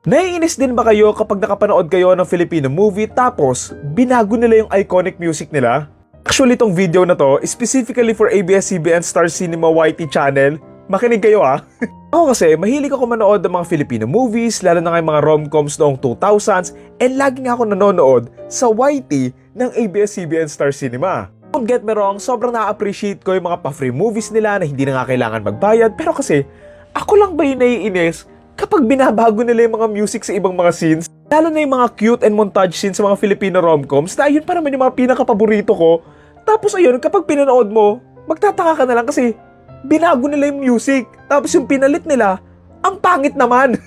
Naiinis din ba kayo kapag nakapanood kayo ng Filipino movie tapos binago nila yung iconic music nila? Actually, itong video na to is specifically for ABS-CBN Star Cinema YT channel. Makinig kayo ah. Ako kasi, mahilig ako manood ng mga Filipino movies, lalo na ng mga rom-coms noong 2000s, and lagi nga ako nanonood sa YT ng ABS-CBN Star Cinema. Don't get me wrong, sobrang na-appreciate ko yung mga pa-free movies nila na hindi na nga kailangan magbayad, pero kasi, ako lang ba yung naiinis kapag binabago nila yung mga music sa ibang mga scenes? Lalo na yung mga cute and montage scenes sa mga Filipino rom-coms na ayun pa naman yung mga pinaka-paborito ko. Tapos ayun, kapag pinanood mo, magtataka ka na lang kasi binago nila yung music. Tapos yung pinalit nila, ang pangit naman.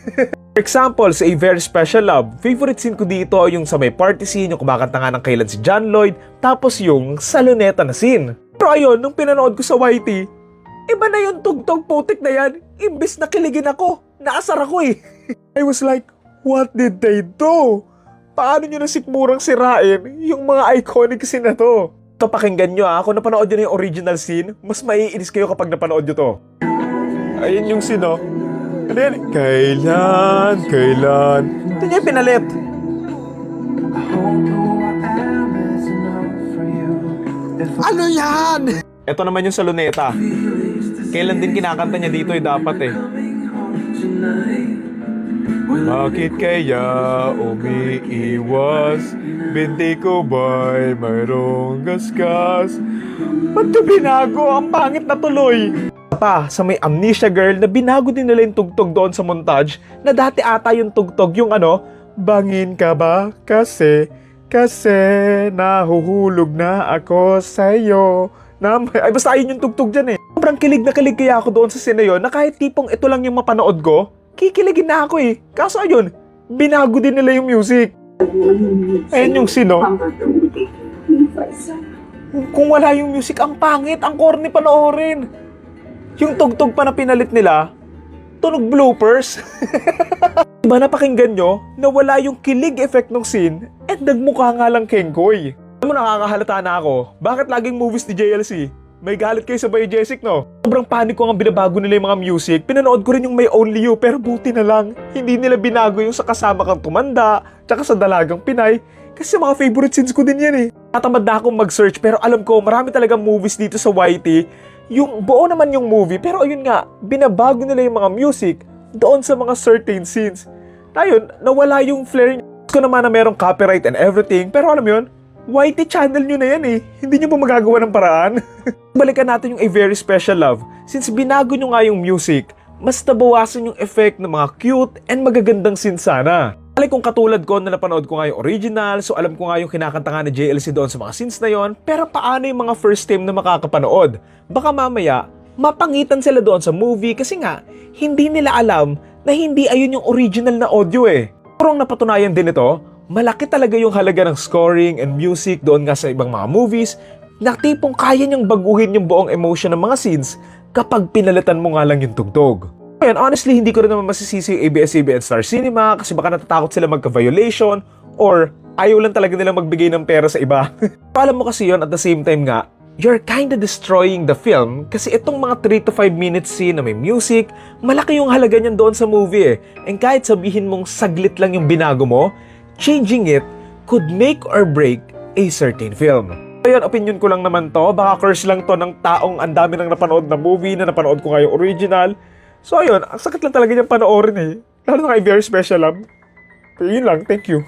For example, sa A Very Special Love, favorite scene ko dito yung sa may party scene, yung kumakanta nga ng kailan si John Lloyd, tapos yung sa luneta na scene. Pero ayun, nung pinanood ko sa YT, iba na yung tugtog putik na yan. Imbis na kiligin ako, naasar ako eh. I was like, what did they do? Paano nyo nasikmurang sirain yung mga iconic scene na to? Ito, pakinggan nyo ah, kung napanood nyo na yung original scene, mas maiinis kayo kapag napanood nyo to. Ayun yung scene oh. Ano yan? Kailan? Ito niya yung pinalit. Ano yan? Ito naman yung sa luneta. Kailan din kinakanta niya dito eh, dapat eh. Bakit kaya umiiwas? Binti ko ba'y mayroong gasgas? Ba't ito binago? Ang pangit na tuloy. Pa, sa may Amnesia Girl na binago din nila yung tugtog doon sa montage na dati ata yung tugtog yung ano, bangin ka ba? Kasi nahuhulog na ako sa'yo. Ay basta ayun yung tugtog dyan eh. Sobrang kilig na kilig kaya ako doon sa scene na yun na kahit tipong ito lang yung mapanood ko, kikiligin na ako eh. Kaso ayun, binago din nila yung music. Ayun yung sino. Kung wala yung music, ang pangit, ang corny panoorin. Yung tugtog pa na pinalit nila, tunog bloopers. Diba napakinggan nyo na wala yung kilig effect ng scene at nagmukha nga lang Kengkoy. Alam mo, nakakahalata na ako. Bakit laging movies ni JLC? May galit kayo sa Bay Jessic, no? Sobrang panik ko nga binabago nila yung mga music. Pinanood ko rin yung May Only You, pero buti na lang. Hindi nila binago yung sa Kasama Kang Tumanda, tsaka sa Dalagang Pinay. Kasi mga favorite scenes ko din yan eh. Tatamad na akong mag-search, pero alam ko, marami talagang movies dito sa YT. Yung buo naman yung movie, pero ayun nga, binabago nila yung mga music doon sa mga certain scenes. Ayun, nawala yung flair niya. Ko naman na merong copyright and everything, pero alam mo yun, YT channel nyo na yan eh. Hindi nyo pa magagawa ng paraan. Balikan natin yung A Very Special Love. Since binago nyo nga yung music, mas nabawasan yung effect ng mga cute and magagandang scenes sana. Kung katulad ko na napanood ko nga yung original, so alam ko nga yung kinakanta nga ni JLC doon sa mga scenes na yon, pero paano yung mga first time na makakapanood? Baka mamaya, mapangitan sila doon sa movie kasi nga, hindi nila alam na hindi ayun yung original na audio eh. Pero ang napatunayan din ito, malaki talaga yung halaga ng scoring and music doon nga sa ibang mga movies na tipong kaya niyang baguhin yung buong emotion ng mga scenes kapag pinalitan mo nga lang yung tugtog. Ayan, honestly, hindi ko rin naman masisisi yung ABS-CBN Star Cinema kasi baka natatakot sila magka-violation or ayaw lang talaga nilang magbigay ng pera sa iba. Alam mo kasi yon at the same time nga, you're kinda destroying the film kasi itong mga 3 to 5 minutes scene na may music, malaki yung halaga niyan doon sa movie eh. And kahit sabihin mong saglit lang yung binago mo, changing it could make or break a certain film. Ayun, opinion ko lang naman to. Baka curse lang to ng taong ang dami nang napanood na movie na napanood ko nga yung original. So ayun, ang sakit lang talaga niyang panoorin eh. Lalo na kay Very Special Love. Pero yun lang, thank you.